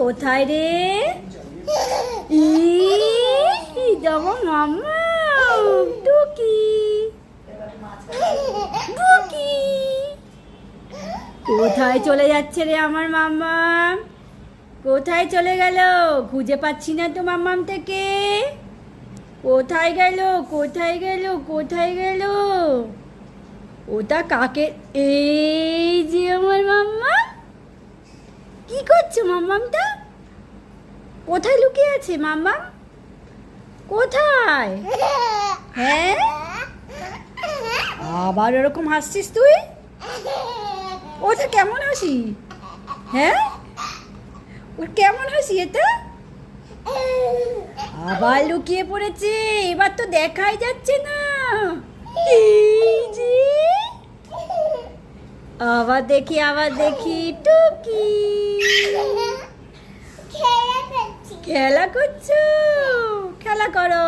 কোথায় রে? যেমন মাম্মা টুকি টুকি কোথায় চলে যাচ্ছে রে আমার মাম্মা? কোথায় চলে গেল? খুঁজে পাচ্ছি না তো মাম্মাম থেকে। কোথায় গেল? কোথায় গেল? কোথায় গেল? ওটা কাকে? এই যে আমার মাম্মা। কি করছো মাম্মামটা? কোথায় লুকিয়ে আছে মাম্মাম? কোথায়? হ্যাঁ, আবার ওরকম হাসছিস তুই? ওটা কেমন হাসি? হ্যাঁ, ওর কেমন হাসি এটা? আবার লুকিয়ে পড়েছে, এবার তো দেখাই যাচ্ছে না। এই যে আবার দেখি টুকি খেলা করছো, খেলা করো।